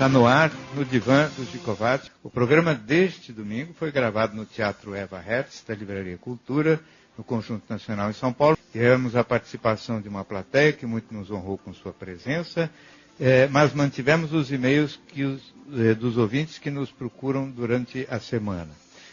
Está no ar, no divã do Gicovati. O programa deste domingo foi gravado no Teatro Eva Hertz, da Livraria Cultura, no Conjunto Nacional em São Paulo. Tivemos a participação de uma plateia que muito nos honrou com sua presença, mas mantivemos os e-mails dos ouvintes que nos procuram durante a semana.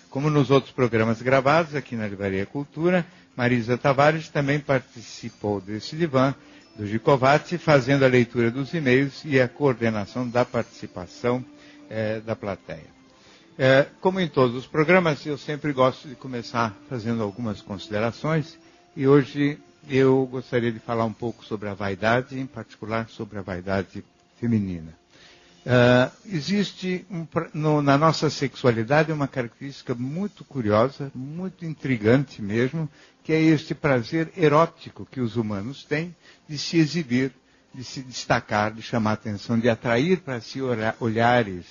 Como nos outros programas gravados aqui na Livraria Cultura, Marisa Tavares também participou desse divã do Gicovati, fazendo a leitura dos e-mails e a coordenação da participação da plateia. Como em todos os programas, eu sempre gosto de começar fazendo algumas considerações, e hoje eu gostaria de falar um pouco sobre a vaidade, em particular sobre a vaidade feminina. Existe na nossa sexualidade uma característica muito curiosa, muito intrigante mesmo, que é este prazer erótico que os humanos têm de se exibir, de se destacar, de chamar a atenção, de atrair para si olhares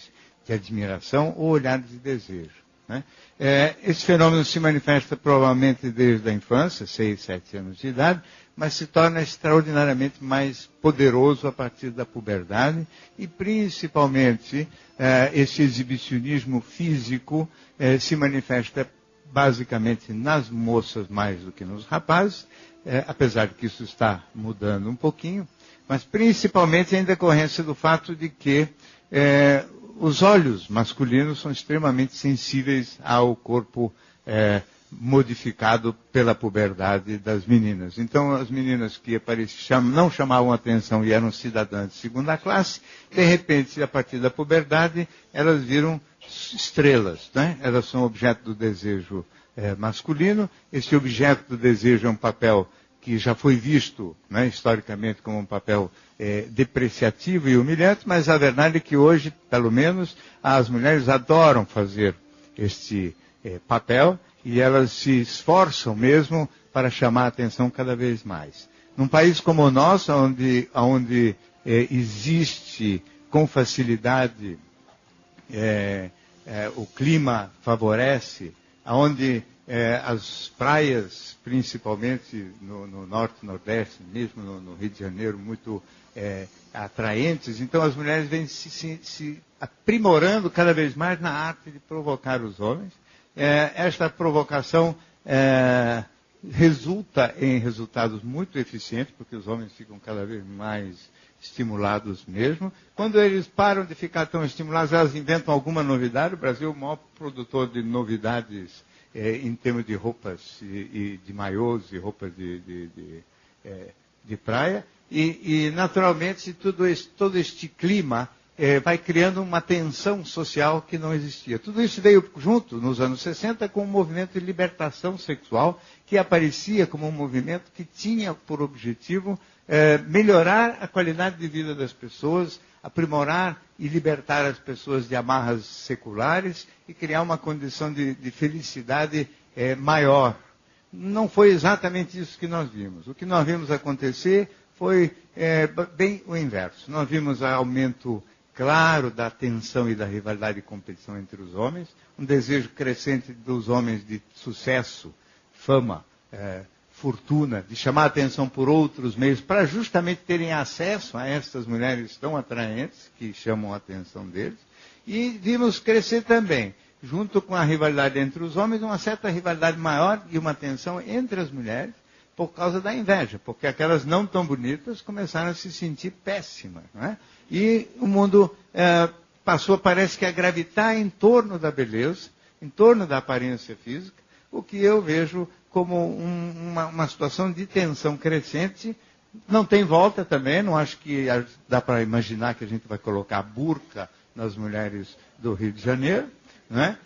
de admiração ou olhares de desejo, né? Esse fenômeno se manifesta provavelmente desde a infância, 6, 7 anos de idade, mas se torna extraordinariamente mais poderoso a partir da puberdade e, principalmente, esse exibicionismo físico se manifesta basicamente nas moças mais do que nos rapazes, apesar de que isso está mudando um pouquinho, mas principalmente em decorrência do fato de que os olhos masculinos são extremamente sensíveis ao corpo modificado pela puberdade das meninas. Então, as meninas que não chamavam atenção e eram cidadãs de segunda classe, de repente, a partir da puberdade, elas viram estrelas, né? Elas são objeto do desejo masculino. Esse objeto do desejo é um papel que já foi visto, né, historicamente como um papel depreciativo e humilhante, mas a verdade é que hoje, pelo menos, as mulheres adoram fazer este papel e elas se esforçam mesmo para chamar a atenção cada vez mais. Num país como o nosso, onde existe com facilidade o clima favorece, onde as praias, principalmente no norte e nordeste, mesmo no Rio de Janeiro, muito atraentes, então as mulheres vêm se aprimorando cada vez mais na arte de provocar os homens. Esta provocação resulta em resultados muito eficientes, porque os homens ficam cada vez mais estimulados mesmo. Quando eles param de ficar tão estimulados, elas inventam alguma novidade. O Brasil é o maior produtor de novidades em termos de roupas e de maiôs e roupas de praia. E naturalmente, todo este clima vai criando uma tensão social que não existia. Tudo isso veio junto, nos anos 60, com um movimento de libertação sexual, que aparecia como um movimento que tinha por objetivo melhorar a qualidade de vida das pessoas, aprimorar e libertar as pessoas de amarras seculares e criar uma condição de felicidade maior. Não foi exatamente isso que nós vimos. O que nós vimos acontecer foi bem o inverso. Nós vimos aumento claro da tensão e da rivalidade e competição entre os homens, um desejo crescente dos homens de sucesso, fama, fortuna, de chamar a atenção por outros meios, para justamente terem acesso a estas mulheres tão atraentes, que chamam a atenção deles. E vimos crescer também, junto com a rivalidade entre os homens, uma certa rivalidade maior e uma tensão entre as mulheres, por causa da inveja, porque aquelas não tão bonitas começaram a se sentir péssimas, não é? E o mundo passou, parece que, a gravitar em torno da beleza, em torno da aparência física, o que eu vejo como uma situação de tensão crescente. Não tem volta também, não acho que dá para imaginar que a gente vai colocar burca nas mulheres do Rio de Janeiro, né?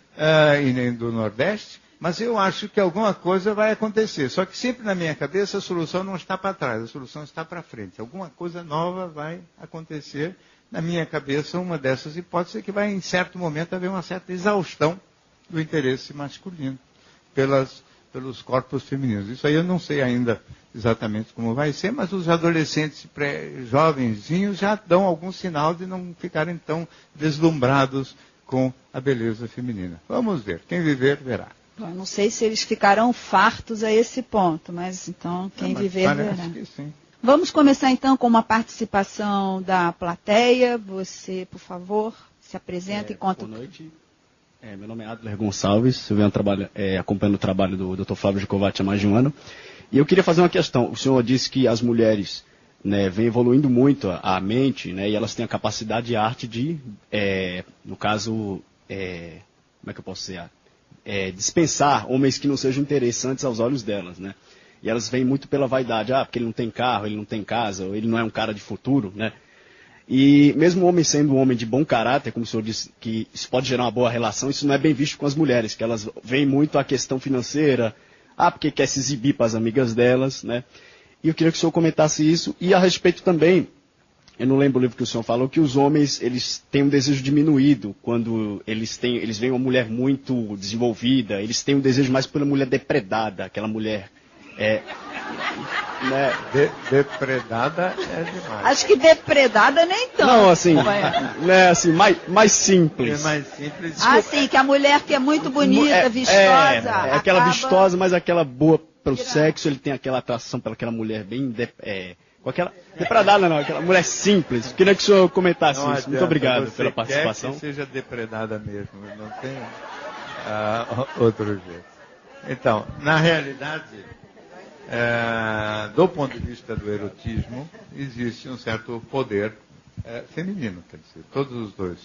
E nem do Nordeste, mas eu acho que alguma coisa vai acontecer. Só que sempre na minha cabeça a solução não está para trás, a solução está para frente. Alguma coisa nova vai acontecer. Na minha cabeça, uma dessas hipóteses é que vai, em certo momento, haver uma certa exaustão do interesse masculino pelos corpos femininos. Isso aí eu não sei ainda exatamente como vai ser, mas os adolescentes jovenzinhos já dão algum sinal de não ficarem tão deslumbrados com a beleza feminina. Vamos ver. Quem viver, verá. Eu não sei se eles ficarão fartos a esse ponto, mas então quem viver verá. Que sim. Vamos começar então com uma participação da plateia. Você, por favor, se apresenta e conta. Boa noite. Meu nome é Adler Gonçalves, eu venho acompanhando o trabalho do Dr. Flávio Jacovati há mais de um ano. E eu queria fazer uma questão. O senhor disse que as mulheres, né, vêm evoluindo muito a mente, né, e elas têm a capacidade e a arte de, no caso, como é que eu posso dizer? Dispensar homens que não sejam interessantes aos olhos delas, né? E elas vêm muito pela vaidade, porque ele não tem carro, ele não tem casa, ou ele não é um cara de futuro, né? E mesmo o homem sendo um homem de bom caráter, como o senhor disse, que isso pode gerar uma boa relação, isso não é bem visto com as mulheres, que elas veem muito a questão financeira, porque quer se exibir para as amigas delas, né? E eu queria que o senhor comentasse isso. E a respeito também, eu não lembro o livro que o senhor falou, que os homens, eles têm um desejo diminuído quando eles veem uma mulher muito desenvolvida, eles têm um desejo mais pela mulher depredada, aquela mulher... né? Depredada é demais. Acho que depredada nem tanto. Não, assim, né, assim mais simples. É mais simples. Sim, que a mulher que é muito bonita, vistosa. Aquela vistosa, mas aquela boa para o sexo, ele tem aquela atração pelaquela mulher bem... com aquela depredada não, aquela mulher simples. Queria que o senhor comentasse isso. Adianta, muito obrigado pela participação. Quer que seja depredada mesmo, não tem outro jeito. Então, na realidade... do ponto de vista do erotismo, existe um certo poder feminino. Quer dizer, todos os dois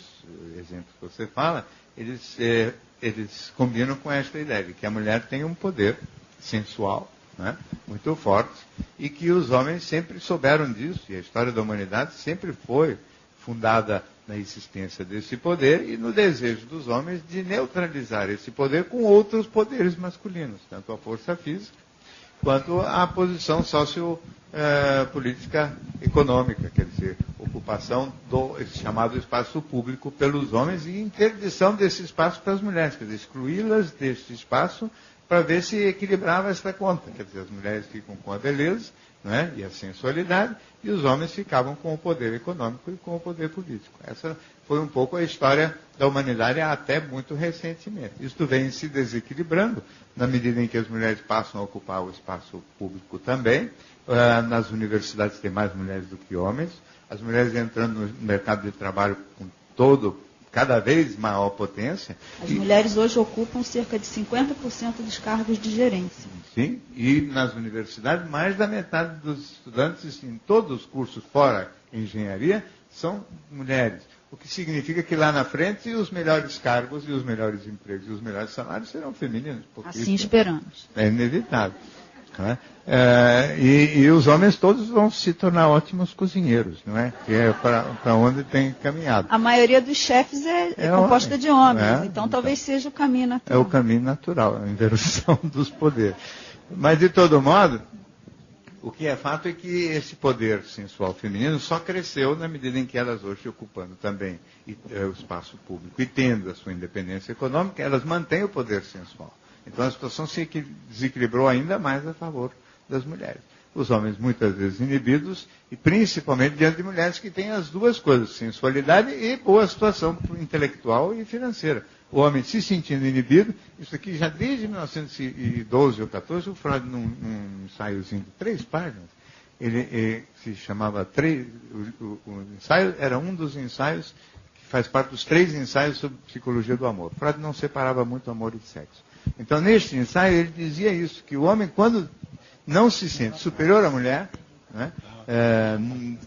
exemplos que você fala, eles combinam com esta ideia de que a mulher tem um poder sensual, né, muito forte, e que os homens sempre souberam disso, e a história da humanidade sempre foi fundada na existência desse poder e no desejo dos homens de neutralizar esse poder com outros poderes masculinos, tanto a força física, quanto à posição sociopolítica econômica, quer dizer, ocupação do chamado espaço público pelos homens e interdição desse espaço para as mulheres, quer dizer, excluí-las desse espaço para ver se equilibrava essa conta. Quer dizer, as mulheres ficam com a beleza, né, e a sensualidade, e os homens ficavam com o poder econômico e com o poder político. Essa foi um pouco a história da humanidade até muito recentemente. Isso vem se desequilibrando na medida em que as mulheres passam a ocupar o espaço público também. Nas universidades tem mais mulheres do que homens. As mulheres entrando no mercado de trabalho com cada vez maior potência. As mulheres hoje ocupam cerca de 50% dos cargos de gerência. Sim, e nas universidades, mais da metade dos estudantes em todos os cursos fora engenharia são mulheres. O que significa que lá na frente os melhores cargos e os melhores empregos e os melhores salários serão femininos. Assim esperamos. É inevitável. Né? E os homens todos vão se tornar ótimos cozinheiros, não é? Que é para onde tem caminhado. A maioria dos chefes é composta de homens, então talvez seja o caminho natural. É o caminho natural, a inversão dos poderes. Mas, de todo modo, o que é fato é que esse poder sensual feminino só cresceu na medida em que elas hoje, ocupando também o espaço público e tendo a sua independência econômica, elas mantêm o poder sensual. Então a situação se desequilibrou ainda mais a favor das mulheres. Os homens muitas vezes inibidos, e principalmente diante de mulheres que têm as duas coisas, sensualidade e boa situação intelectual e financeira. O homem se sentindo inibido, isso aqui já desde 1912 ou 14, o Freud, num ensaiozinho de 3 páginas, ele se chamava, o ensaio era um dos ensaios que faz parte dos 3 ensaios sobre psicologia do amor. Freud não separava muito amor e sexo. Então, neste ensaio, ele dizia isso, que o homem, quando não se sente superior à mulher, né,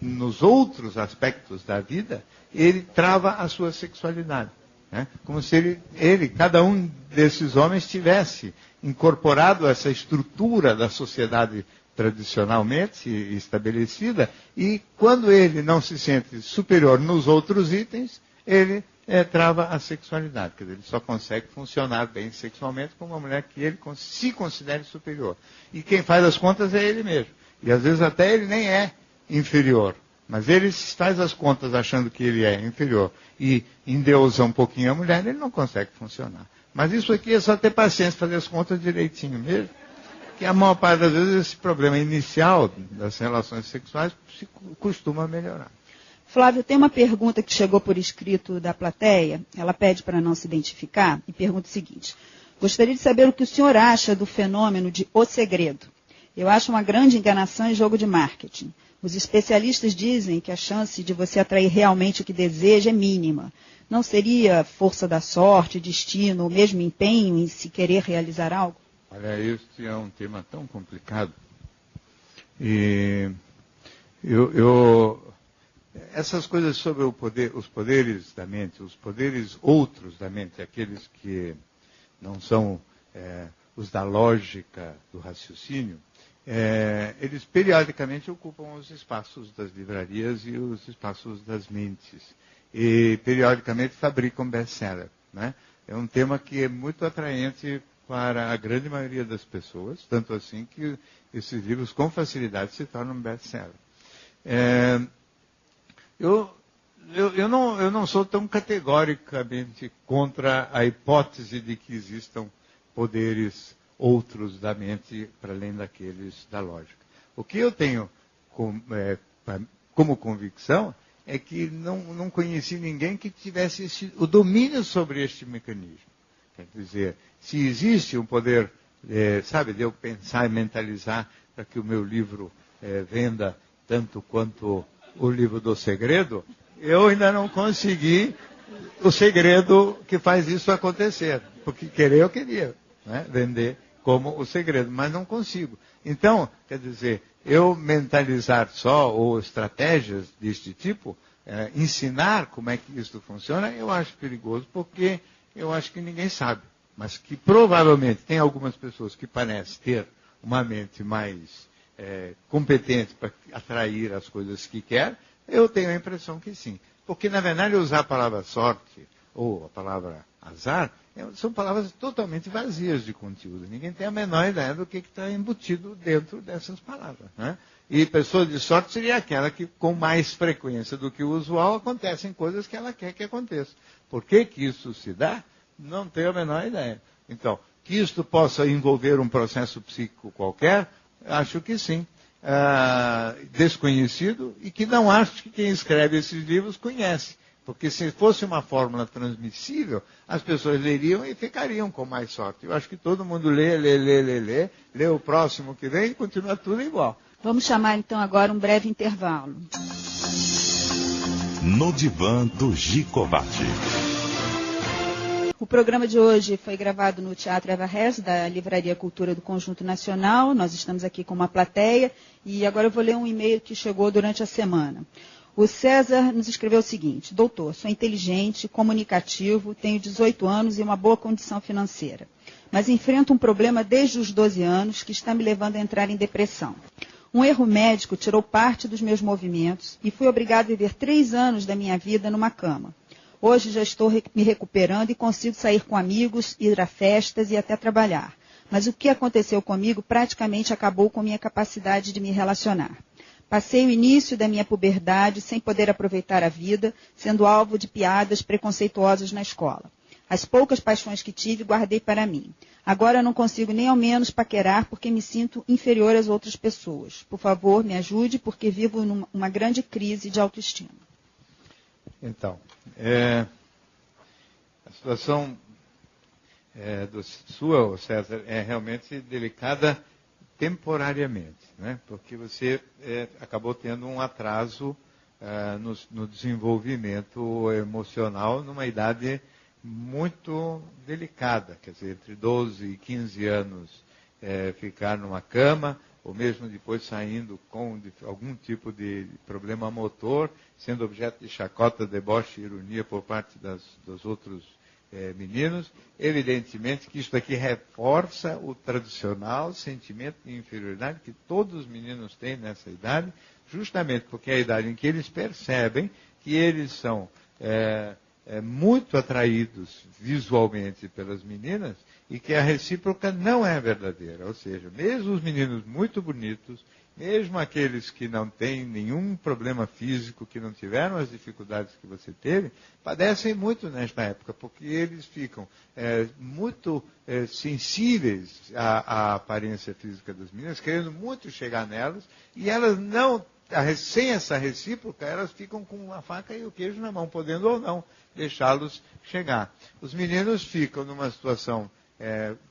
nos outros aspectos da vida, ele trava a sua sexualidade. Né, como se cada um desses homens tivesse incorporado essa estrutura da sociedade tradicionalmente estabelecida, e quando ele não se sente superior nos outros itens, ele trava a sexualidade. Quer dizer, ele só consegue funcionar bem sexualmente com uma mulher que ele se considere superior. E quem faz as contas é ele mesmo. E às vezes até ele nem é inferior. Mas ele faz as contas achando que ele é inferior e endeusa um pouquinho a mulher, ele não consegue funcionar. Mas isso aqui é só ter paciência, fazer as contas direitinho mesmo. Que a maior parte das vezes esse problema inicial das relações sexuais se costuma melhorar. Flávio, tem uma pergunta que chegou por escrito da plateia. Ela pede para não se identificar e pergunta o seguinte. Gostaria de saber o que o senhor acha do fenômeno de O Segredo. Eu acho uma grande enganação e jogo de marketing. Os especialistas dizem que a chance de você atrair realmente o que deseja é mínima. Não seria força da sorte, destino, ou mesmo empenho em se querer realizar algo? Olha, este é um tema tão complicado. E essas coisas sobre os poderes da mente, os poderes outros da mente, aqueles que não são os da lógica, do raciocínio, eles periodicamente ocupam os espaços das livrarias e os espaços das mentes. E periodicamente fabricam best-seller, né? É um tema que é muito atraente para a grande maioria das pessoas, tanto assim que esses livros com facilidade se tornam best-seller. Eu não sou tão categoricamente contra a hipótese de que existam poderes outros da mente para além daqueles da lógica. O que eu tenho como convicção é que não conheci ninguém que tivesse o domínio sobre este mecanismo. Quer dizer, se existe um poder, de eu pensar e mentalizar para que o meu livro venda tanto quanto o livro do segredo, eu ainda não consegui o segredo que faz isso acontecer. Porque querer eu queria, né? Vender como o segredo, mas não consigo. Então, quer dizer, eu mentalizar só ou estratégias deste tipo, ensinar como é que isso funciona, eu acho perigoso, porque eu acho que ninguém sabe. Mas que provavelmente tem algumas pessoas que parecem ter uma mente mais competente para atrair as coisas que quer, eu tenho a impressão que sim. Porque, na verdade, usar a palavra sorte ou a palavra azar são palavras totalmente vazias de conteúdo. Ninguém tem a menor ideia do que está embutido dentro dessas palavras, né? E pessoa de sorte seria aquela que, com mais frequência do que o usual, acontecem coisas que ela quer que aconteça. Por que isso se dá? Não tenho a menor ideia. Então, que isto possa envolver um processo psíquico qualquer, acho que sim. Desconhecido, e que não acho que quem escreve esses livros conhece. Porque se fosse uma fórmula transmissível, as pessoas leriam e ficariam com mais sorte. Eu acho que todo mundo lê o próximo que vem e continua tudo igual. Vamos chamar então agora um breve intervalo. No Divã do Gicovati. O programa de hoje foi gravado no Teatro Eva Hers, da Livraria Cultura do Conjunto Nacional. Nós estamos aqui com uma plateia e agora eu vou ler um e-mail que chegou durante a semana. O César nos escreveu o seguinte: doutor, sou inteligente, comunicativo, tenho 18 anos e uma boa condição financeira, mas enfrento um problema desde os 12 anos que está me levando a entrar em depressão. Um erro médico tirou parte dos meus movimentos e fui obrigado a viver 3 anos da minha vida numa cama. Hoje já estou me recuperando e consigo sair com amigos, ir a festas e até trabalhar. Mas o que aconteceu comigo praticamente acabou com minha capacidade de me relacionar. Passei o início da minha puberdade sem poder aproveitar a vida, sendo alvo de piadas preconceituosas na escola. As poucas paixões que tive, guardei para mim. Agora não consigo nem ao menos paquerar porque me sinto inferior às outras pessoas. Por favor, me ajude porque vivo numa grande crise de autoestima. Então, a situação sua, César, é realmente delicada temporariamente, né? Porque você acabou tendo um atraso no desenvolvimento emocional numa idade muito delicada, quer dizer, entre 12 e 15 anos ficar numa cama, ou mesmo depois saindo com algum tipo de problema motor, sendo objeto de chacota, deboche e ironia por parte dos outros meninos. Evidentemente que isso aqui reforça o tradicional sentimento de inferioridade que todos os meninos têm nessa idade, justamente porque é a idade em que eles percebem que eles são muito atraídos visualmente pelas meninas e que a recíproca não é verdadeira. Ou seja, mesmo os meninos muito bonitos, mesmo aqueles que não têm nenhum problema físico, que não tiveram as dificuldades que você teve, padecem muito nesta época, porque eles ficam muito sensíveis à aparência física das meninas, querendo muito chegar nelas, e elas não, sem essa recíproca, elas ficam com a faca e o queijo na mão, podendo ou não deixá-los chegar. Os meninos ficam numa situação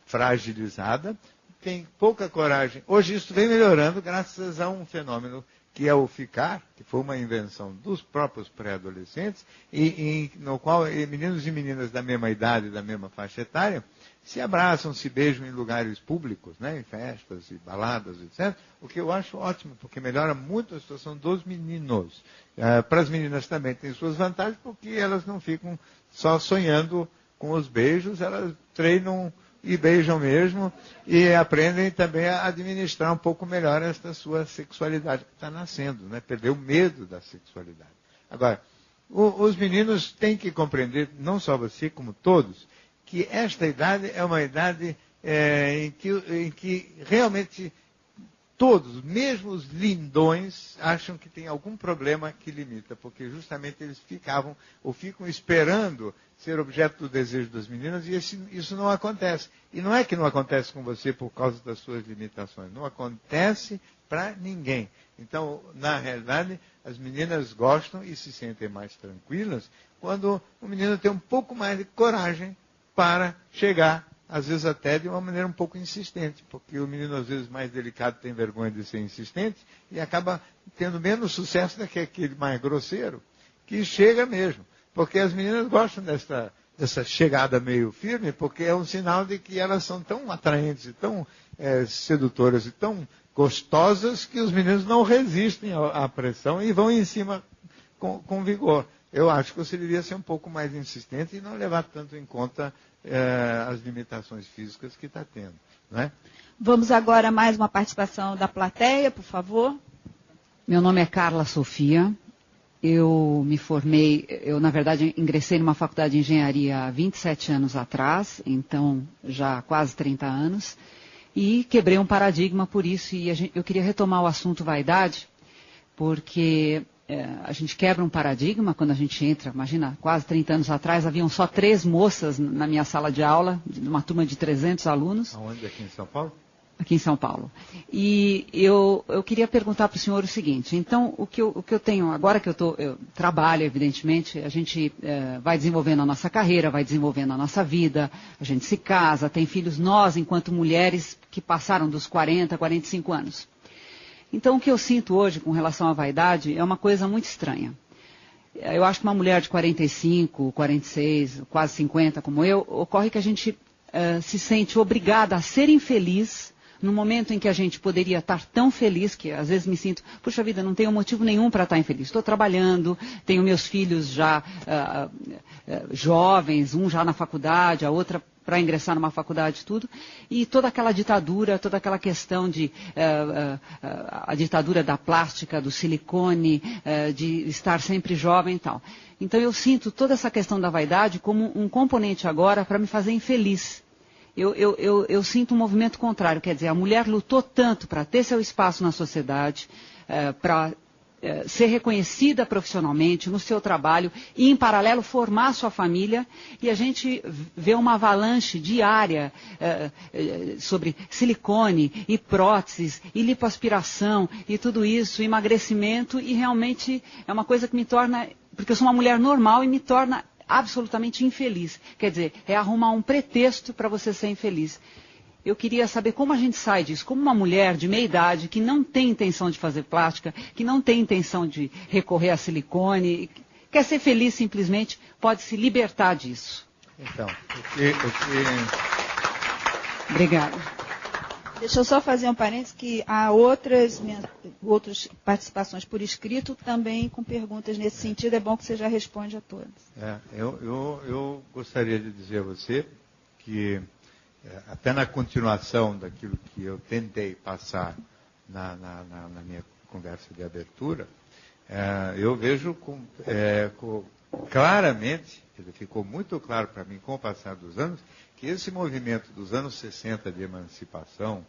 fragilizada, têm pouca coragem. Hoje isso vem melhorando graças a um fenômeno que é o ficar, que foi uma invenção dos próprios pré-adolescentes, no qual meninos e meninas da mesma idade, da mesma faixa etária, se abraçam, se beijam em lugares públicos, né, em festas e baladas, etc. O que eu acho ótimo, porque melhora muito a situação dos meninos. Para as meninas também tem suas vantagens, porque elas não ficam só sonhando com os beijos, elas treinam e beijam mesmo e aprendem também a administrar um pouco melhor esta sua sexualidade que está nascendo, né? Perder o medo da sexualidade. Agora, os meninos têm que compreender, não só você, como todos, que esta idade é uma idade em que realmente todos, mesmo os lindões, acham que tem algum problema que limita, porque justamente eles ficam esperando ser objeto do desejo das meninas e isso não acontece. E não é que não acontece com você por causa das suas limitações, não acontece para ninguém. Então, na realidade, as meninas gostam e se sentem mais tranquilas quando o menino tem um pouco mais de coragem para chegar, às vezes até de uma maneira um pouco insistente, porque o menino, às vezes, mais delicado tem vergonha de ser insistente e acaba tendo menos sucesso do que aquele mais grosseiro, que chega mesmo. Porque as meninas gostam dessa chegada meio firme, porque é um sinal de que elas são tão atraentes, e tão sedutoras e tão gostosas que os meninos não resistem à pressão e vão em cima com vigor. Eu acho que você deveria ser um pouco mais insistente e não levar tanto em conta as limitações físicas que está tendo. Né? Vamos agora a mais uma participação da plateia, por favor. Meu nome é Carla Sofia. Eu me formei, na verdade, ingressei numa faculdade de engenharia há 27 anos atrás, então já há quase 30 anos, e quebrei um paradigma por isso, e eu queria retomar o assunto vaidade, porque a gente quebra um paradigma quando a gente entra, imagina, quase 30 anos atrás, haviam só 3 moças na minha sala de aula, uma turma de 300 alunos. Aonde? Aqui em São Paulo? Aqui em São Paulo. E eu queria perguntar para o senhor o seguinte, então, o que eu tenho, agora que eu trabalho, evidentemente, a gente vai desenvolvendo a nossa carreira, vai desenvolvendo a nossa vida, a gente se casa, tem filhos nós, enquanto mulheres que passaram dos 40, 45 anos. Então, o que eu sinto hoje com relação à vaidade é uma coisa muito estranha. Eu acho que uma mulher de 45, 46, quase 50 como eu, ocorre que a gente se sente obrigada a ser infeliz no momento em que a gente poderia estar tão feliz, que às vezes me sinto, puxa vida, não tenho motivo nenhum para estar infeliz. Estou trabalhando, tenho meus filhos já jovens, um já na faculdade, a outra para ingressar numa faculdade, tudo. E toda aquela ditadura, toda aquela questão de a ditadura da plástica, do silicone, de estar sempre jovem e tal. Então eu sinto toda essa questão da vaidade como um componente agora para me fazer infeliz. Eu sinto um movimento contrário, quer dizer, a mulher lutou tanto para ter seu espaço na sociedade, para ser reconhecida profissionalmente no seu trabalho e, em paralelo, formar sua família, e a gente vê uma avalanche diária sobre silicone e próteses e lipoaspiração e tudo isso, emagrecimento, e realmente é uma coisa que me torna, porque eu sou uma mulher normal e me torna absolutamente infeliz. Quer dizer, é arrumar um pretexto para você ser infeliz. Eu queria saber como a gente sai disso, como uma mulher de meia idade que não tem intenção de fazer plástica, que não tem intenção de recorrer a silicone, quer ser feliz simplesmente, pode se libertar disso. Então, Obrigada. Deixa eu só fazer um parênteses que há outras participações por escrito também com perguntas nesse sentido. É bom que você já responde a todas. Eu gostaria de dizer a você que, até na continuação daquilo que eu tentei passar na minha conversa de abertura, eu vejo claramente, ficou muito claro para mim com o passar dos anos, que esse movimento dos anos 60 de emancipação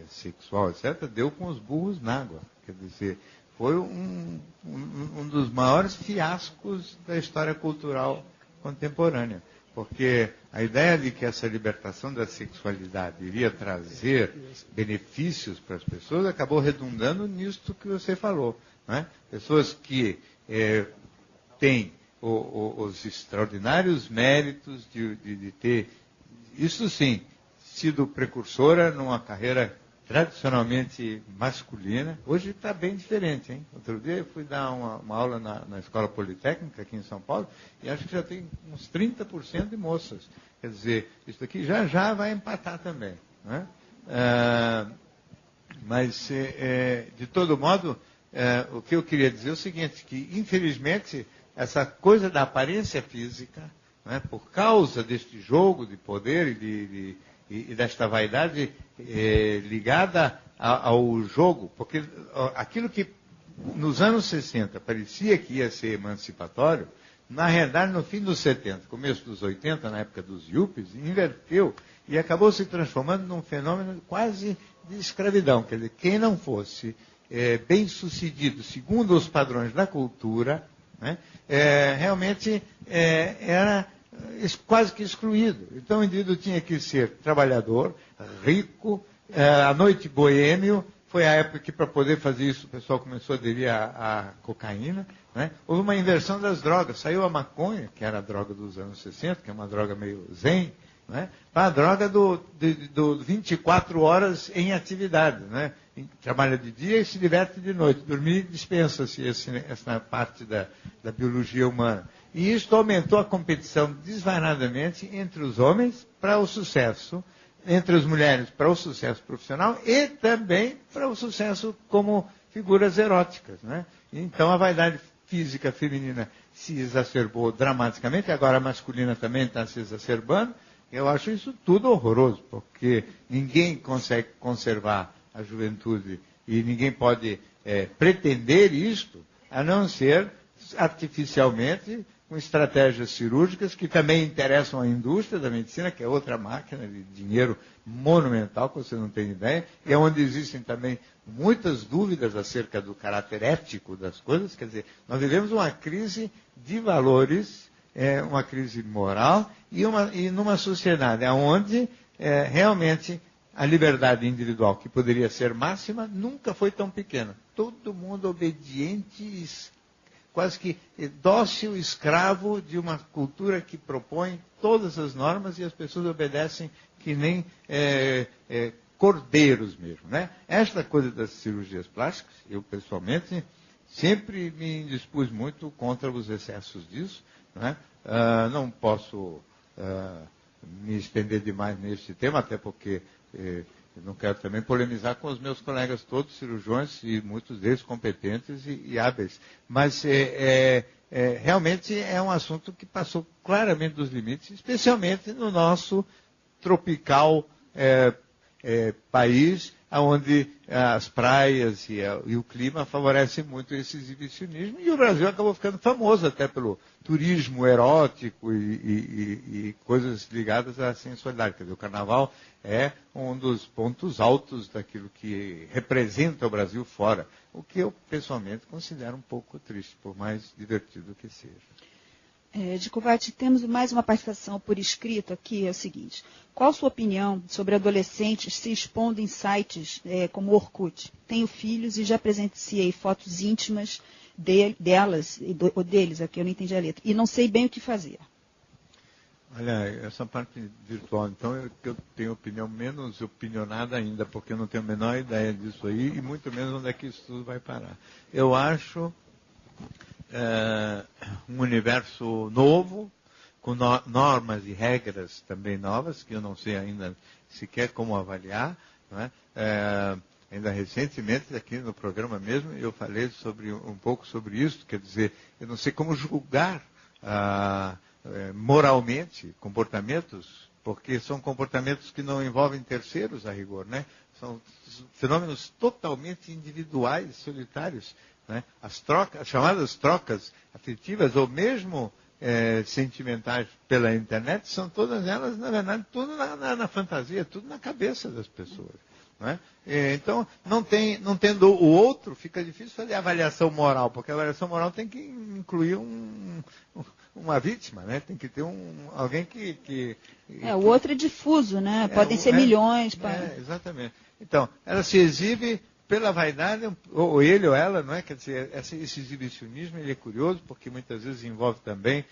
sexual, etc., deu com os burros na água. Quer dizer, foi um dos maiores fiascos da história cultural contemporânea. Porque a ideia de que essa libertação da sexualidade iria trazer benefícios para as pessoas acabou redundando nisto que você falou. Né? Pessoas que têm os extraordinários méritos de ter, isso sim, sido precursora numa carreira tradicionalmente masculina. Hoje está bem diferente, hein? Outro dia eu fui dar uma aula na Escola Politécnica aqui em São Paulo e acho que já tem uns 30% de moças. Quer dizer, isso aqui já vai empatar também, né? Mas, de todo modo, o que eu queria dizer é o seguinte, que, infelizmente, essa coisa da aparência física, né, por causa deste jogo de poder e desta vaidade ligada ao jogo, porque aquilo que nos anos 60 parecia que ia ser emancipatório, na realidade, no fim dos 70, começo dos 80, na época dos yuppies, inverteu e acabou se transformando num fenômeno quase de escravidão. Quer dizer, quem não fosse bem sucedido segundo os padrões da cultura, né, realmente era quase que excluído. Então o indivíduo tinha que ser trabalhador, rico, à noite boêmio. Foi a época que, para poder fazer isso, o pessoal começou a aderir à cocaína. Né? Houve uma inversão das drogas. Saiu a maconha, que era a droga dos anos 60, que é uma droga meio zen, né? Para a droga do 24 horas em atividade. Né? Trabalha de dia e se diverte de noite. Dormir dispensa-se essa parte da biologia humana. E isso aumentou a competição desvairadamente entre os homens para o sucesso, entre as mulheres para o sucesso profissional e também para o sucesso como figuras eróticas. Né? Então a vaidade física feminina se exacerbou dramaticamente, agora a masculina também está se exacerbando. Eu acho isso tudo horroroso, porque ninguém consegue conservar a juventude e ninguém pode pretender isto, a não ser artificialmente, com estratégias cirúrgicas que também interessam à indústria da medicina, que é outra máquina de dinheiro monumental, que você não tem ideia, e é onde existem também muitas dúvidas acerca do caráter ético das coisas. Quer dizer, nós vivemos uma crise de valores, uma crise moral, e numa sociedade onde realmente a liberdade individual, que poderia ser máxima, nunca foi tão pequena. Todo mundo obediente, quase que dócil escravo de uma cultura que propõe todas as normas e as pessoas obedecem que nem cordeiros mesmo. Né? Esta coisa das cirurgias plásticas, eu pessoalmente sempre me indispus muito contra os excessos disso. Né? Não posso me estender demais neste tema, até porque eu não quero também polemizar com os meus colegas todos cirurgiões, e muitos deles competentes e hábeis. Mas realmente é um assunto que passou claramente dos limites, especialmente no nosso tropical país, onde as praias e o clima favorecem muito esse exibicionismo. E o Brasil acabou ficando famoso até pelo turismo erótico e coisas ligadas à sensualidade. Quer dizer, o carnaval é um dos pontos altos daquilo que representa o Brasil fora, o que eu pessoalmente considero um pouco triste, por mais divertido que seja. Dicovati, temos mais uma participação por escrito aqui, é o seguinte: qual a sua opinião sobre adolescentes se expondo em sites como Orkut? Tenho filhos e já presenciei fotos íntimas delas, ou deles, aqui eu não entendi a letra, e não sei bem o que fazer. Olha, essa parte virtual, então, eu tenho opinião menos opinionada ainda, porque eu não tenho a menor ideia disso aí, e muito menos onde é que isso tudo vai parar. Eu acho um universo novo, com normas e regras também novas, que eu não sei ainda sequer como avaliar. Não é? Ainda recentemente, aqui no programa mesmo, eu falei um pouco sobre isso, quer dizer, eu não sei como julgar moralmente comportamentos, porque são comportamentos que não envolvem terceiros a rigor, né? São fenômenos totalmente individuais, solitários. Né? As chamadas trocas afetivas, ou mesmo sentimentais pela internet, são todas elas, na verdade, tudo na fantasia, tudo na cabeça das pessoas. Não é? Então, não tendo o outro, fica difícil fazer avaliação moral, porque a avaliação moral tem que incluir uma vítima, né? Tem que ter alguém que o outro é difuso, né? Podem ser milhões. Exatamente. Então, ela se exibe pela vaidade, ou ele ou ela, não é? Quer dizer, esse exibicionismo ele é curioso, porque muitas vezes envolve também,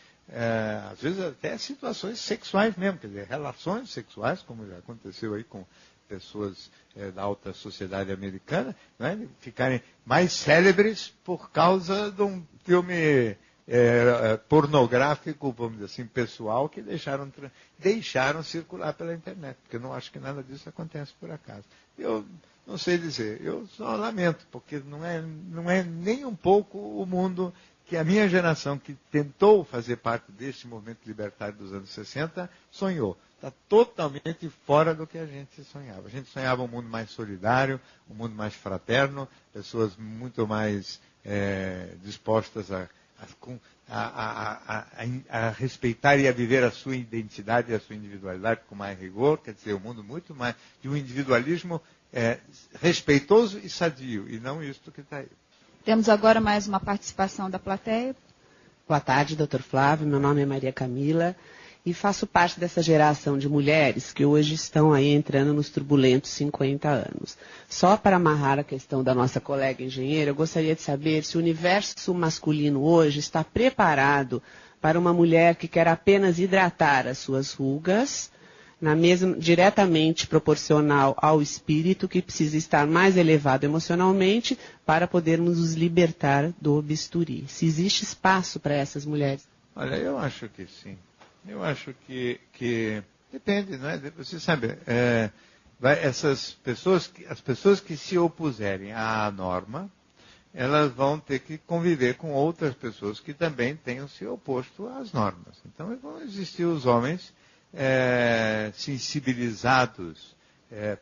às vezes até situações sexuais mesmo, quer dizer, relações sexuais, como já aconteceu aí com pessoas da alta sociedade americana, não é? Ficarem mais célebres por causa de um filme pornográfico, vamos dizer assim, pessoal, que deixaram circular pela internet, porque eu não acho que nada disso acontece por acaso. Eu não sei dizer, eu só lamento, porque não é nem um pouco o mundo que a minha geração, que tentou fazer parte deste movimento libertário dos anos 60, sonhou. Está totalmente fora do que a gente sonhava. A gente sonhava um mundo mais solidário, um mundo mais fraterno, pessoas muito mais dispostas a respeitar e a viver a sua identidade e a sua individualidade com mais rigor, quer dizer, um mundo muito mais de um individualismo respeitoso e sadio, e não isto que está aí. Temos agora mais uma participação da plateia. Boa tarde, Dr. Flávio. Meu nome é Maria Camila e faço parte dessa geração de mulheres que hoje estão aí entrando nos turbulentos 50 anos. Só para amarrar a questão da nossa colega engenheira, eu gostaria de saber se o universo masculino hoje está preparado para uma mulher que quer apenas hidratar as suas rugas, diretamente proporcional ao espírito, que precisa estar mais elevado emocionalmente para podermos nos libertar do bisturi. Se existe espaço para essas mulheres? Olha, eu acho que sim. Eu acho que depende, não é? Você sabe, as pessoas que se opuserem à norma, elas vão ter que conviver com outras pessoas que também tenham se oposto às normas. Então, vão existir os homens sensibilizados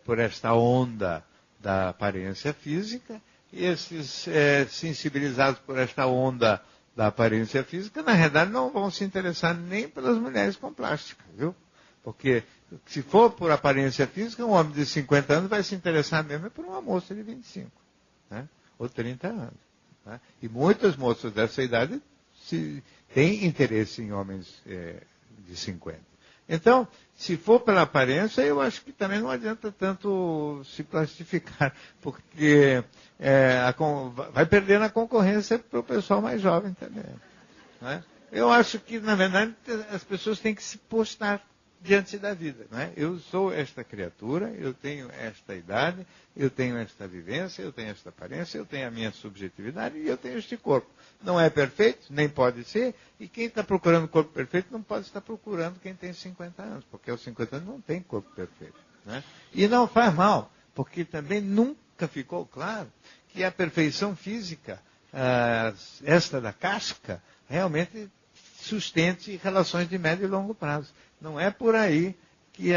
por esta onda da aparência física, e esses sensibilizados por esta onda da aparência física, na realidade, não vão se interessar nem pelas mulheres com plástica, viu? Porque se for por aparência física, um homem de 50 anos vai se interessar mesmo por uma moça de 25, né? Ou 30 anos. Né? E muitas moças dessa idade têm interesse em homens de 50. Então, se for pela aparência, eu acho que também não adianta tanto se plastificar, porque vai perder na concorrência para o pessoal mais jovem também. Né? Eu acho que, na verdade, as pessoas têm que se postar diante da vida. Não é? Eu sou esta criatura, eu tenho esta idade, eu tenho esta vivência, eu tenho esta aparência, eu tenho a minha subjetividade e eu tenho este corpo. Não é perfeito, nem pode ser, e quem está procurando o corpo perfeito não pode estar procurando quem tem 50 anos, porque aos 50 anos não tem corpo perfeito. Né? E não faz mal, porque também nunca ficou claro que a perfeição física, esta da casca, realmente sustente relações de médio e longo prazo. Não é por aí que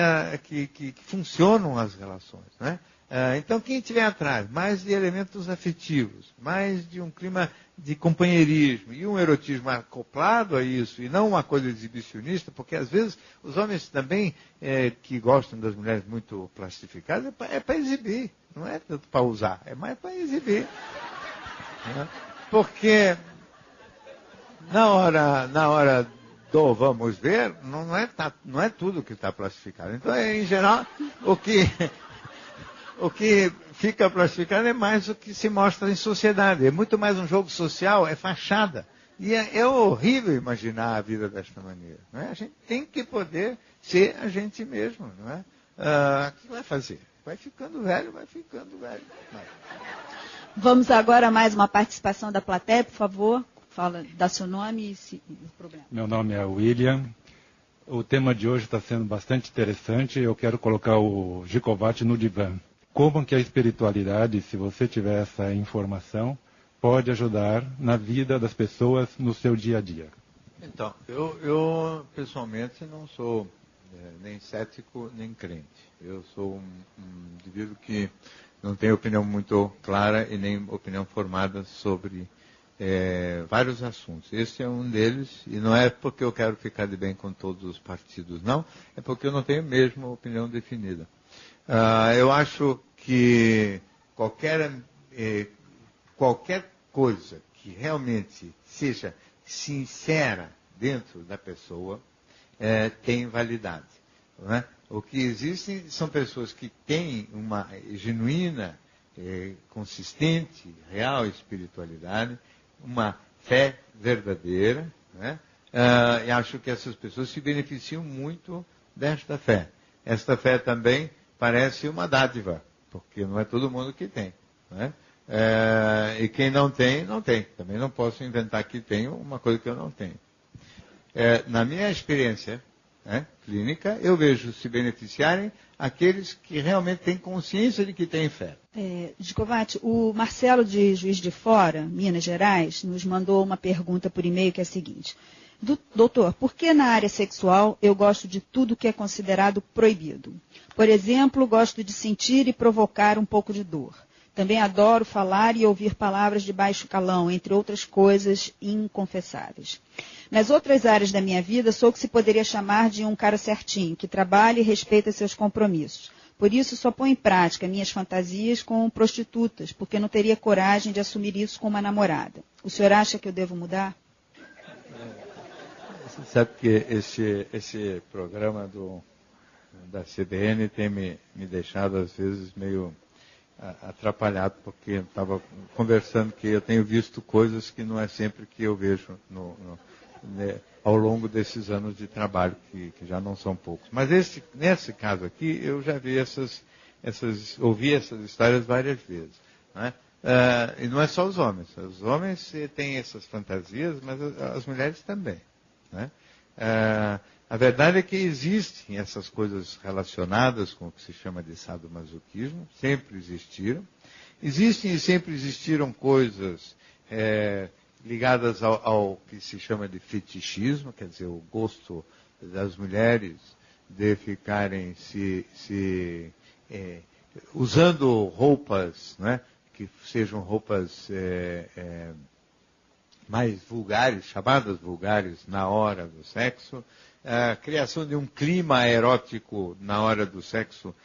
funcionam as relações. Né? Então, quem estiver atrás, mais de elementos afetivos, mais de um clima de companheirismo e um erotismo acoplado a isso, e não uma coisa exibicionista, porque às vezes os homens também que gostam das mulheres muito plastificadas é para exibir, não é tanto para usar, é mais para exibir. Né? Porque na hora do vamos ver, não é tudo que está plastificado. Então, em geral, o que fica plastificado é mais o que se mostra em sociedade. É muito mais um jogo social, é fachada. E é horrível imaginar a vida desta maneira. Não é? A gente tem que poder ser a gente mesmo. Não é? O que vai fazer? Vai ficando velho, vai ficando velho. Vai. Vamos agora a mais uma participação da plateia, por favor. Fala, dá seu nome e o problema. Meu nome é William. O tema de hoje está sendo bastante interessante. Eu quero colocar o Gikovati no divã. Como que a espiritualidade, se você tiver essa informação, pode ajudar na vida das pessoas no seu dia a dia? Então, eu pessoalmente não sou nem cético nem crente. Eu sou um indivíduo que não tem opinião muito clara e nem opinião formada sobre vários assuntos. Esse é um deles, e não é porque eu quero ficar de bem com todos os partidos, não, é porque eu não tenho mesmo uma opinião definida. Eu acho que qualquer coisa que realmente seja sincera dentro da pessoa tem validade. Não é? O que existem são pessoas que têm uma genuína consistente, real espiritualidade, uma fé verdadeira, né? E acho que essas pessoas se beneficiam muito desta fé. Esta fé também parece uma dádiva, porque não é todo mundo que tem, né? E quem não tem, não tem. Também não posso inventar que tenho uma coisa que eu não tenho. Na minha experiência clínica, eu vejo se beneficiarem aqueles que realmente têm consciência de que têm fé. Gicovati, o Marcelo de Juiz de Fora, Minas Gerais, nos mandou uma pergunta por e-mail que é a seguinte. Doutor, por que na área sexual eu gosto de tudo que é considerado proibido? Por exemplo, gosto de sentir e provocar um pouco de dor. Também adoro falar e ouvir palavras de baixo calão, entre outras coisas inconfessáveis. Nas outras áreas da minha vida, sou o que se poderia chamar de um cara certinho, que trabalha e respeita seus compromissos. Por isso, só ponho em prática minhas fantasias com prostitutas, porque não teria coragem de assumir isso com uma namorada. O senhor acha que eu devo mudar? Você sabe que esse programa da CBN tem me deixado, às vezes, meio atrapalhado, porque eu estava conversando que eu tenho visto coisas que não é sempre que eu vejo ao longo desses anos de trabalho, que já não são poucos. Mas nesse caso aqui, eu já vi ouvi essas histórias várias vezes, né? E não é só os homens. Os homens têm essas fantasias, mas as mulheres também, né? A verdade é que existem essas coisas relacionadas com o que se chama de sadomasoquismo, sempre existiram. Existem e sempre existiram coisas ligadas ao que se chama de fetichismo, quer dizer, o gosto das mulheres de ficarem usando roupas, né, que sejam roupas mais vulgares, chamadas vulgares na hora do sexo. A criação de um clima erótico na hora do sexo,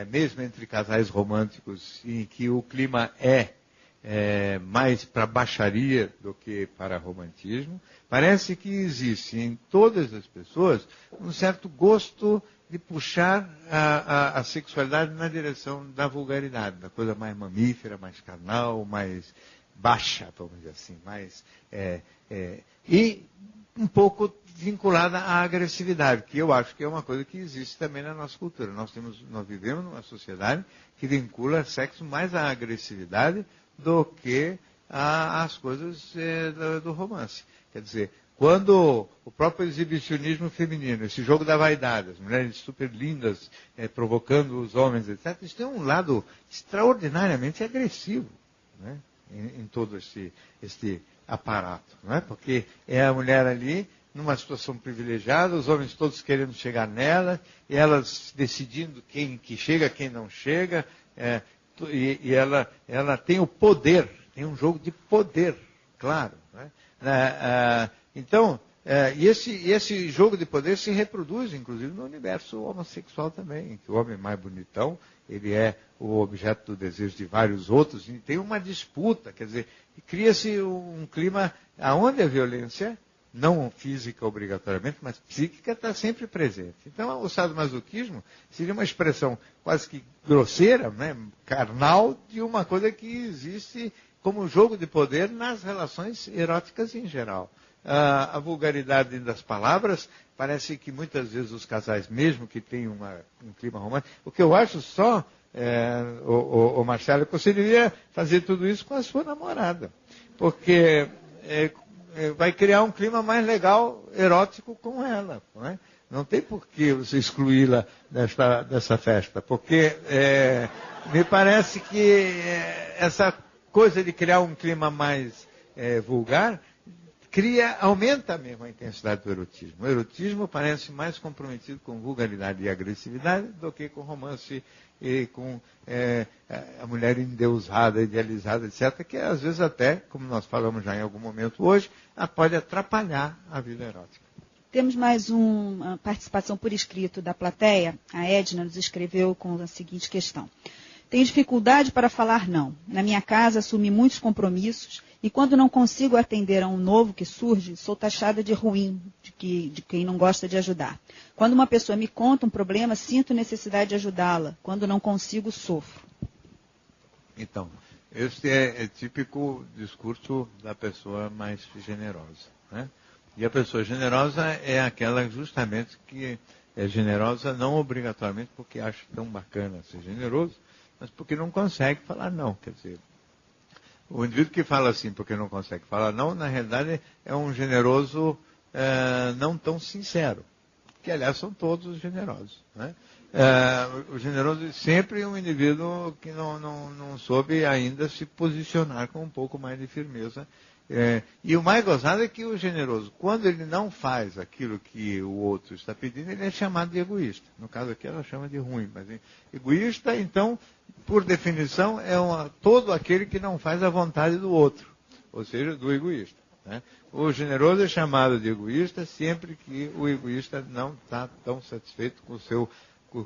mesmo entre casais românticos, em que o clima é mais para baixaria do que para romantismo. Parece que existe em todas as pessoas um certo gosto de puxar a sexualidade na direção da vulgaridade, da coisa mais mamífera, mais carnal, mais baixa, vamos dizer assim, e um pouco vinculada à agressividade, que eu acho que é uma coisa que existe também na nossa cultura. Nós vivemos numa sociedade que vincula sexo mais à agressividade do que às coisas do romance. Quer dizer, quando o próprio exibicionismo feminino, esse jogo da vaidade, as mulheres super lindas provocando os homens, etc., isso tem um lado extraordinariamente agressivo, né, em todo esse aparato, não é? Porque é a mulher ali numa situação privilegiada, os homens todos querendo chegar nela, e elas decidindo quem que chega, quem não chega, e ela tem o poder, tem um jogo de poder, claro, né? Então, esse jogo de poder se reproduz, inclusive, no universo homossexual também, em que o homem mais bonitão, ele é o objeto do desejo de vários outros, e tem uma disputa, quer dizer, cria-se um clima onde a violência, não física obrigatoriamente, mas psíquica, está sempre presente. Então, o sadomasoquismo seria uma expressão quase que grosseira, né, carnal, de uma coisa que existe como jogo de poder nas relações eróticas em geral. A vulgaridade das palavras, parece que muitas vezes os casais, mesmo que tenham um clima romântico, o que eu acho só, o Marcelo, que você deveria fazer tudo isso com a sua namorada, porque vai criar um clima mais legal, erótico com ela, não é? Não tem por que você excluí-la dessa festa, porque me parece que essa coisa de criar um clima mais vulgar aumenta mesmo a intensidade do erotismo. O erotismo parece mais comprometido com vulgaridade e agressividade do que com romance e com a mulher endeusada, idealizada, etc., que às vezes até, como nós falamos já em algum momento hoje, pode atrapalhar a vida erótica. Temos mais uma participação por escrito da plateia. A Edna nos escreveu com a seguinte questão. Tenho dificuldade para falar não. Na minha casa assumi muitos compromissos e quando não consigo atender a um novo que surge, sou taxada de ruim, de quem não gosta de ajudar. Quando uma pessoa me conta um problema, sinto necessidade de ajudá-la. Quando não consigo, sofro. Então, esse é típico discurso da pessoa mais generosa, né? E a pessoa generosa é aquela justamente que é generosa não obrigatoriamente porque acha tão bacana ser generoso, mas porque não consegue falar não. Quer dizer, o indivíduo que fala assim porque não consegue falar não, na realidade é um generoso não tão sincero, que aliás são todos os generosos, né? O generoso é sempre um indivíduo que não soube ainda se posicionar com um pouco mais de firmeza. E o mais gozado é que o generoso, quando ele não faz aquilo que o outro está pedindo, ele é chamado de egoísta. No caso aqui ela chama de ruim, mas egoísta, então, por definição, é todo aquele que não faz a vontade do outro, ou seja, do egoísta, né? O generoso é chamado de egoísta sempre que o egoísta não está tão satisfeito com o seu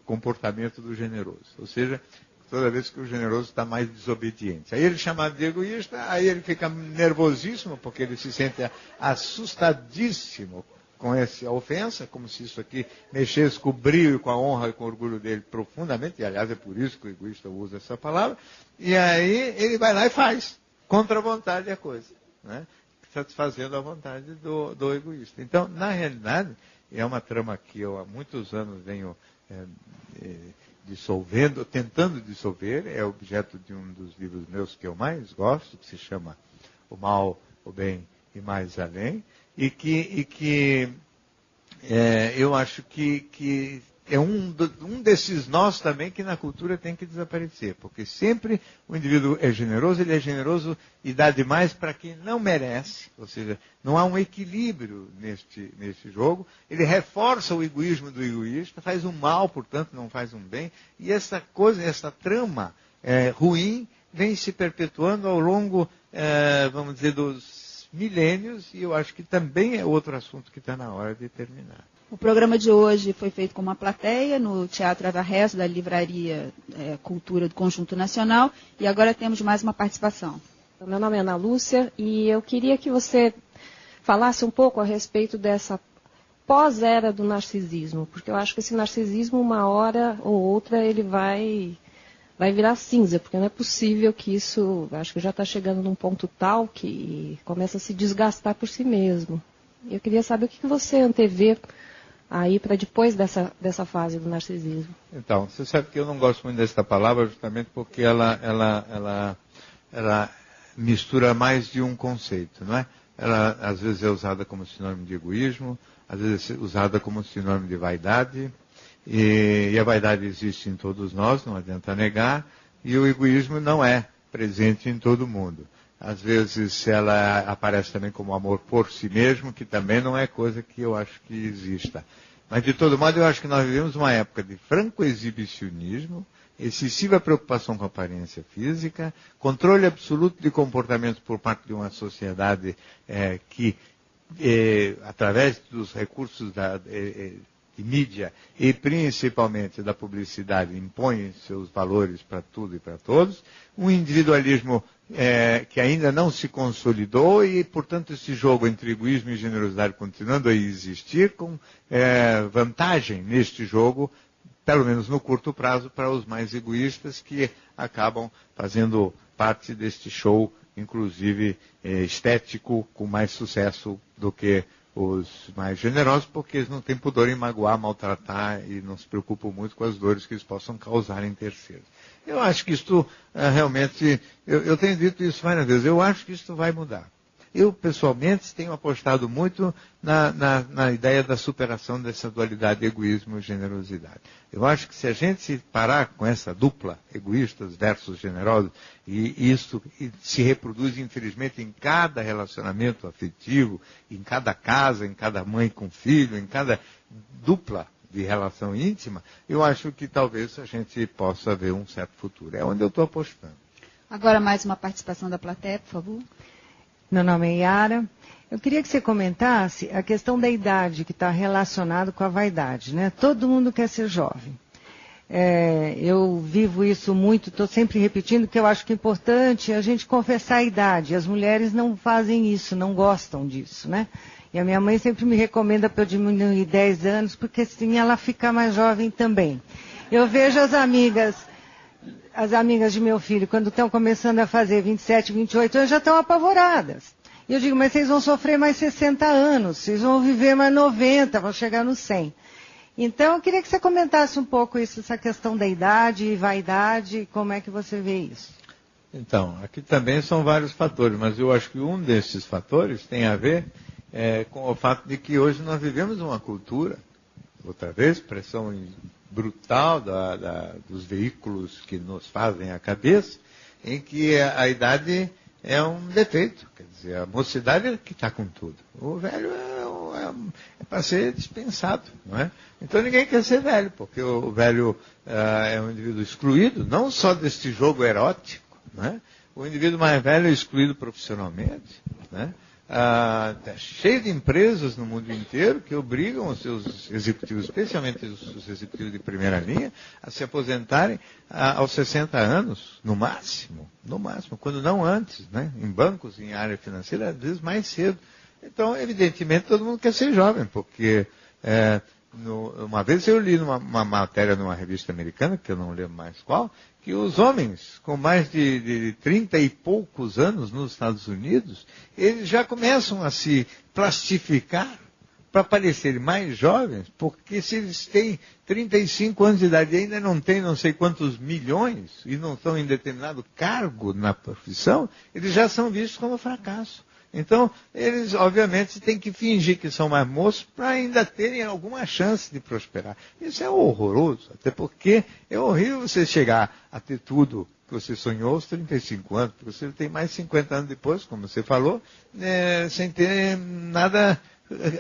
comportamento do generoso. Ou seja, toda vez que o generoso está mais desobediente. Aí ele é chamado de egoísta, aí ele fica nervosíssimo, porque ele se sente assustadíssimo com essa ofensa, como se isso aqui mexesse com o brilho, com a honra e com o orgulho dele profundamente, e aliás é por isso que o egoísta usa essa palavra, e aí ele vai lá e faz, contra a vontade a coisa, né? Satisfazendo a vontade do egoísta. Então, na realidade, é uma trama que eu há muitos anos venho dissolvendo, tentando dissolver, é objeto de um dos livros meus que eu mais gosto, que se chama O Mal, o Bem e Mais Além, e que eu acho que é um desses nós também que na cultura tem que desaparecer, porque sempre o indivíduo é generoso, ele é generoso e dá demais para quem não merece, ou seja, não há um equilíbrio neste jogo, ele reforça o egoísmo do egoísta, faz um mal, portanto não faz um bem, e essa trama ruim vem se perpetuando ao longo, vamos dizer, dos milênios, e eu acho que também é outro assunto que está na hora de terminar. O programa de hoje foi feito com uma plateia no Teatro Eva Hesse, da Livraria Cultura do Conjunto Nacional, e agora temos mais uma participação. Meu nome é Ana Lúcia e eu queria que você falasse um pouco a respeito dessa pós-era do narcisismo, porque eu acho que esse narcisismo, uma hora ou outra, ele vai virar cinza, porque não é possível que isso, acho que já está chegando num ponto tal que começa a se desgastar por si mesmo. Eu queria saber o que você antevê aí para depois dessa fase do narcisismo. Então, você sabe que eu não gosto muito dessa palavra justamente porque ela mistura mais de um conceito, não é? Ela às vezes é usada como sinônimo de egoísmo, às vezes é usada como sinônimo de vaidade, e a vaidade existe em todos nós, não adianta negar, e o egoísmo não é presente em todo mundo. Às vezes ela aparece também como amor por si mesmo, que também não é coisa que eu acho que exista. Mas, de todo modo, eu acho que nós vivemos uma época de franco exibicionismo, excessiva preocupação com a aparência física, controle absoluto de comportamento por parte de uma sociedade que, através dos recursos de mídia e principalmente da publicidade, impõe seus valores para tudo e para todos, um individualismo que ainda não se consolidou e, portanto, esse jogo entre egoísmo e generosidade continuando a existir, com vantagem neste jogo, pelo menos no curto prazo, para os mais egoístas que acabam fazendo parte deste show, inclusive estético, com mais sucesso do que os mais generosos, porque eles não têm pudor em magoar, maltratar e não se preocupam muito com as dores que eles possam causar em terceiros. Eu acho que isto realmente, eu tenho dito isso várias vezes, eu acho que isto vai mudar. Eu, pessoalmente, tenho apostado muito na ideia da superação dessa dualidade egoísmo e generosidade. Eu acho que se a gente parar com essa dupla, egoístas versus generosos, e isso se reproduz, infelizmente, em cada relacionamento afetivo, em cada casa, em cada mãe com filho, em cada dupla de relação íntima, eu acho que talvez a gente possa ver um certo futuro. É onde eu estou apostando. Agora mais uma participação da plateia, por favor. Meu nome é Yara. Eu queria que você comentasse a questão da idade que está relacionada com a vaidade, né? Todo mundo quer ser jovem. Eu vivo isso muito, estou sempre repetindo que eu acho que é importante a gente confessar a idade. As mulheres não fazem isso, não gostam disso, né? E a minha mãe sempre me recomenda para eu diminuir 10 anos, porque assim ela fica mais jovem também. Eu vejo as amigas as amigas de meu filho, quando estão começando a fazer 27, 28 anos, já estão apavoradas. E eu digo, mas vocês vão sofrer mais 60 anos, vocês vão viver mais 90, vão chegar nos 100. Então, eu queria que você comentasse um pouco isso, essa questão da idade e vaidade, como é que você vê isso? Então, aqui também são vários fatores, mas eu acho que um desses fatores tem a ver com o fato de que hoje nós vivemos uma cultura, outra vez, pressão brutal dos veículos que nos fazem a cabeça, em que a idade é um defeito. Quer dizer, a mocidade é que está com tudo. O velho é para ser dispensado, não é? Então ninguém quer ser velho, porque o velho é um indivíduo excluído, não só deste jogo erótico, não é? O indivíduo mais velho é excluído profissionalmente, né? Tá cheio de empresas no mundo inteiro que obrigam os seus executivos, especialmente os executivos de primeira linha, a se aposentarem aos 60 anos, no máximo, quando não antes, né? Em bancos, em área financeira, às vezes mais cedo. Então, evidentemente, todo mundo quer ser jovem, porque uma vez eu li uma matéria numa revista americana, que eu não lembro mais qual, que os homens com mais de 30 e poucos anos nos Estados Unidos, eles já começam a se plastificar para parecerem mais jovens, porque se eles têm 35 anos de idade e ainda não têm não sei quantos milhões e não estão em determinado cargo na profissão, eles já são vistos como fracasso. Então, eles, obviamente, têm que fingir que são mais moços para ainda terem alguma chance de prosperar. Isso é horroroso, até porque é horrível você chegar a ter tudo que você sonhou aos 35 anos, porque você tem mais 50 anos depois, como você falou, sem ter nada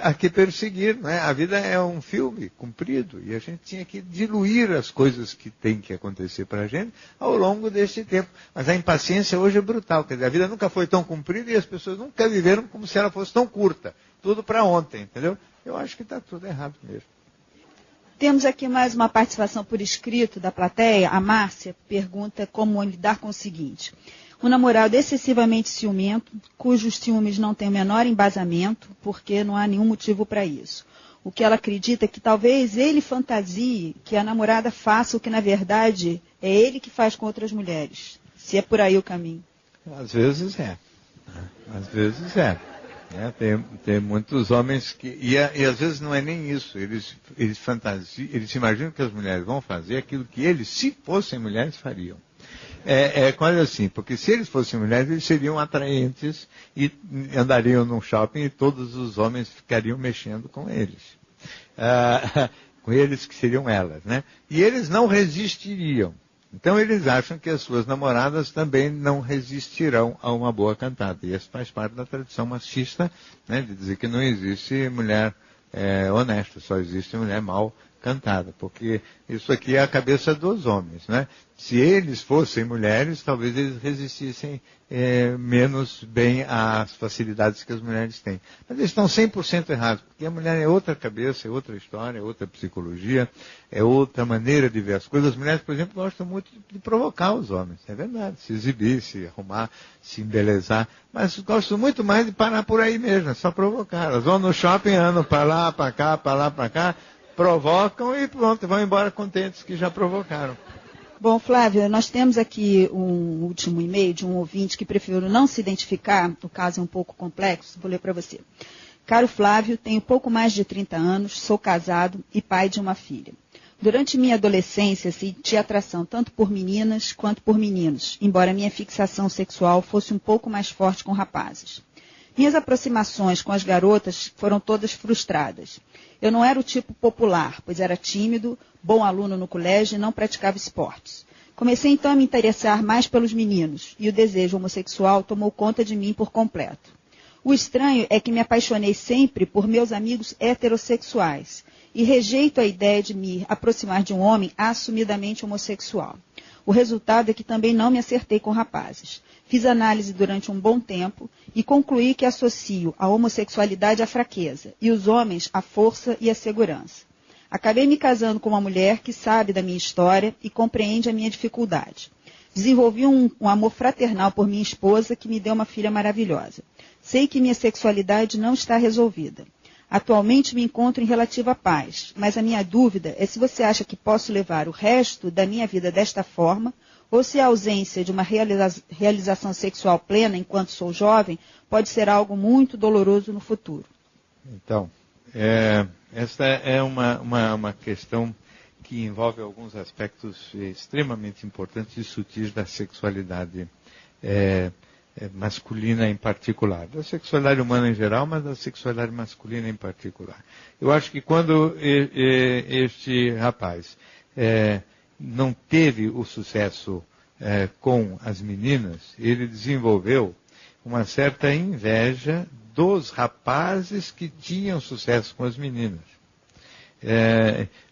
a que perseguir, né? A vida é um filme comprido e a gente tinha que diluir as coisas que tem que acontecer para a gente ao longo deste tempo. Mas a impaciência hoje é brutal, quer dizer, a vida nunca foi tão comprida e as pessoas nunca viveram como se ela fosse tão curta. Tudo para ontem, entendeu? Eu acho que está tudo errado mesmo. Temos aqui mais uma participação por escrito da plateia. A Márcia pergunta como lidar com o seguinte: um namorado excessivamente ciumento, cujos ciúmes não têm o menor embasamento, porque não há nenhum motivo para isso. O que ela acredita é que talvez ele fantasie que a namorada faça o que, na verdade, é ele que faz com outras mulheres. Se é por aí o caminho. Às vezes é. Às vezes é. Tem muitos homens que... E às vezes não é nem isso. Eles fantasiam, eles imaginam que as mulheres vão fazer aquilo que eles, se fossem mulheres, fariam. É quase assim, porque se eles fossem mulheres, eles seriam atraentes e andariam num shopping e todos os homens ficariam mexendo com eles. Com eles que seriam elas, né? E eles não resistiriam. Então eles acham que as suas namoradas também não resistirão a uma boa cantada. E isso faz parte da tradição machista, né, de dizer que não existe mulher honesta, só existe mulher mal cantada, porque isso aqui é a cabeça dos homens, né? Se eles fossem mulheres, talvez eles resistissem menos bem às facilidades que as mulheres têm. Mas eles estão 100% errados, porque a mulher é outra cabeça, é outra história, é outra psicologia, é outra maneira de ver as coisas. As mulheres, por exemplo, gostam muito de provocar os homens, é verdade, se exibir, se arrumar, se embelezar, mas gostam muito mais de parar por aí mesmo, é só provocar. Elas vão no shopping, andam para lá, para cá, para lá, para cá, provocam e pronto, vão embora contentes que já provocaram. Bom, Flávia, nós temos aqui um último e-mail de um ouvinte que preferiu não se identificar, o caso é um pouco complexo, vou ler para você. Caro Flávio, tenho pouco mais de 30 anos, sou casado e pai de uma filha. Durante minha adolescência, senti atração tanto por meninas quanto por meninos, embora minha fixação sexual fosse um pouco mais forte com rapazes. Minhas aproximações com as garotas foram todas frustradas. Eu não era o tipo popular, pois era tímido, bom aluno no colégio e não praticava esportes. Comecei então a me interessar mais pelos meninos, e o desejo homossexual tomou conta de mim por completo. O estranho é que me apaixonei sempre por meus amigos heterossexuais, e rejeito a ideia de me aproximar de um homem assumidamente homossexual. O resultado é que também não me acertei com rapazes. Fiz análise durante um bom tempo e concluí que associo a homossexualidade à fraqueza e os homens à força e à segurança. Acabei me casando com uma mulher que sabe da minha história e compreende a minha dificuldade. Desenvolvi um amor fraternal por minha esposa que me deu uma filha maravilhosa. Sei que minha sexualidade não está resolvida. Atualmente me encontro em relativa paz, mas a minha dúvida é se você acha que posso levar o resto da minha vida desta forma ou se a ausência de uma realização sexual plena enquanto sou jovem pode ser algo muito doloroso no futuro. Então, esta é uma questão que envolve alguns aspectos extremamente importantes e sutis da sexualidade masculina em particular, da sexualidade humana em geral, mas da sexualidade masculina em particular. Eu acho que quando este rapaz não teve o sucesso com as meninas, ele desenvolveu uma certa inveja dos rapazes que tinham sucesso com as meninas.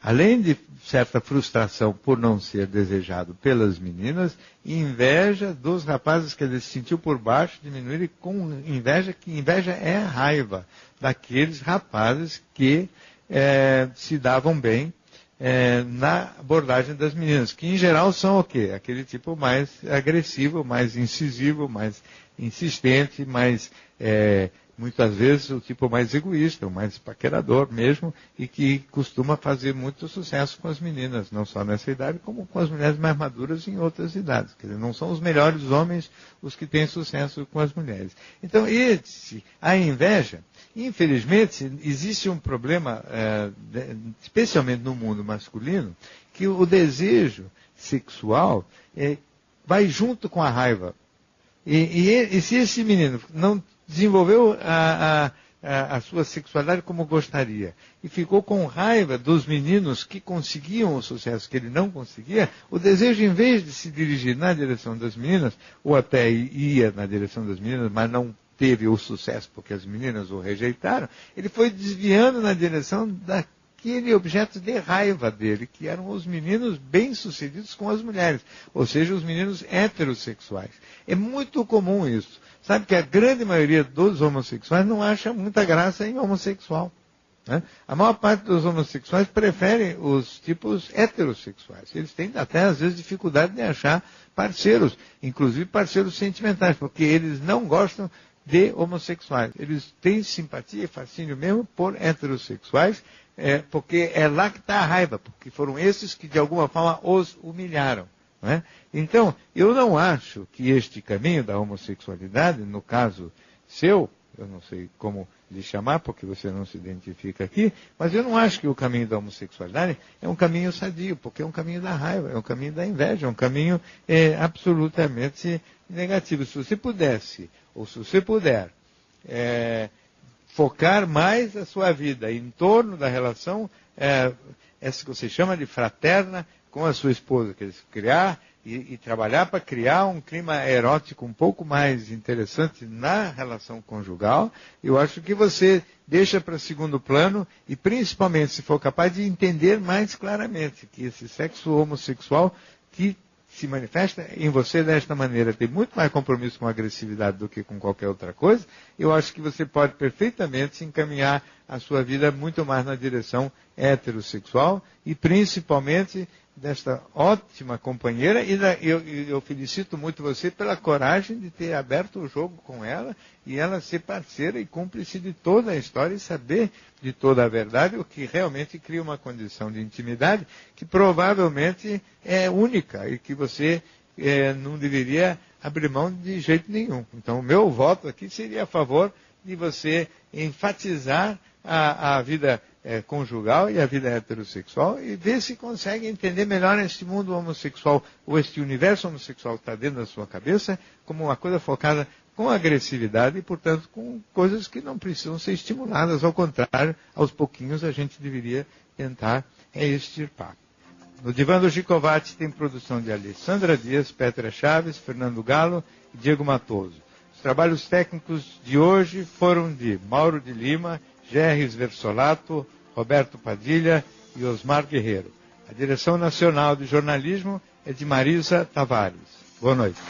Além de certa frustração por não ser desejado pelas meninas, inveja dos rapazes que ele se sentiu por baixo, diminuir com inveja, que inveja é a raiva daqueles rapazes que se davam bem na abordagem das meninas, que em geral são o quê? Aquele tipo mais agressivo, mais incisivo, mais insistente, mais muitas vezes o tipo mais egoísta, o mais paquerador mesmo, e que costuma fazer muito sucesso com as meninas, não só nessa idade, como com as mulheres mais maduras em outras idades. Quer dizer, não são os melhores homens os que têm sucesso com as mulheres. Então, a inveja, infelizmente, existe um problema, especialmente no mundo masculino, que o desejo sexual vai junto com a raiva. E se esse menino não desenvolveu a sua sexualidade como gostaria e ficou com raiva dos meninos que conseguiam o sucesso que ele não conseguia, o desejo, em vez de se dirigir na direção das meninas, ou até ia na direção das meninas, mas não teve o sucesso porque as meninas o rejeitaram, ele foi desviando na direção daquele objeto de raiva dele, que eram os meninos bem-sucedidos com as mulheres, ou seja, os meninos heterossexuais. É muito comum isso. Sabe que a grande maioria dos homossexuais não acha muita graça em homossexual. Né? A maior parte dos homossexuais preferem os tipos heterossexuais. Eles têm até, às vezes, dificuldade de achar parceiros, inclusive parceiros sentimentais, porque eles não gostam de homossexuais. Eles têm simpatia e fascínio mesmo por heterossexuais, porque é lá que está a raiva, porque foram esses que, de alguma forma, os humilharam. Não é? Então, eu não acho que este caminho da homossexualidade, no caso seu, eu não sei como lhe chamar, porque você não se identifica aqui, mas eu não acho que o caminho da homossexualidade é um caminho sadio, porque é um caminho da raiva, é um caminho da inveja, é um caminho absolutamente negativo. Se você pudesse, ou se você puder, focar mais a sua vida em torno da relação, essa que você chama de fraterna, com a sua esposa, quer dizer, criar e trabalhar para criar um clima erótico um pouco mais interessante na relação conjugal, eu acho que você deixa para segundo plano e principalmente se for capaz de entender mais claramente que esse sexo homossexual que se manifesta em você desta maneira tem muito mais compromisso com a agressividade do que com qualquer outra coisa, eu acho que você pode perfeitamente encaminhar a sua vida muito mais na direção heterossexual e principalmente desta ótima companheira, e eu felicito muito você pela coragem de ter aberto o jogo com ela, e ela ser parceira e cúmplice de toda a história e saber de toda a verdade, o que realmente cria uma condição de intimidade que provavelmente é única e que você não deveria abrir mão de jeito nenhum. Então, o meu voto aqui seria a favor de você enfatizar a vida conjugal e a vida heterossexual e ver se consegue entender melhor este mundo homossexual ou este universo homossexual que está dentro da sua cabeça como uma coisa focada com agressividade e, portanto, com coisas que não precisam ser estimuladas. Ao contrário, aos pouquinhos a gente deveria tentar extirpar. No Divã do Gicovati tem produção de Alessandra Dias, Petra Chaves, Fernando Galo e Diego Matoso. Os trabalhos técnicos de hoje foram de Mauro de Lima, Gerris Versolato, Roberto Padilha e Osmar Guerreiro. A direção nacional de jornalismo é de Marisa Tavares. Boa noite.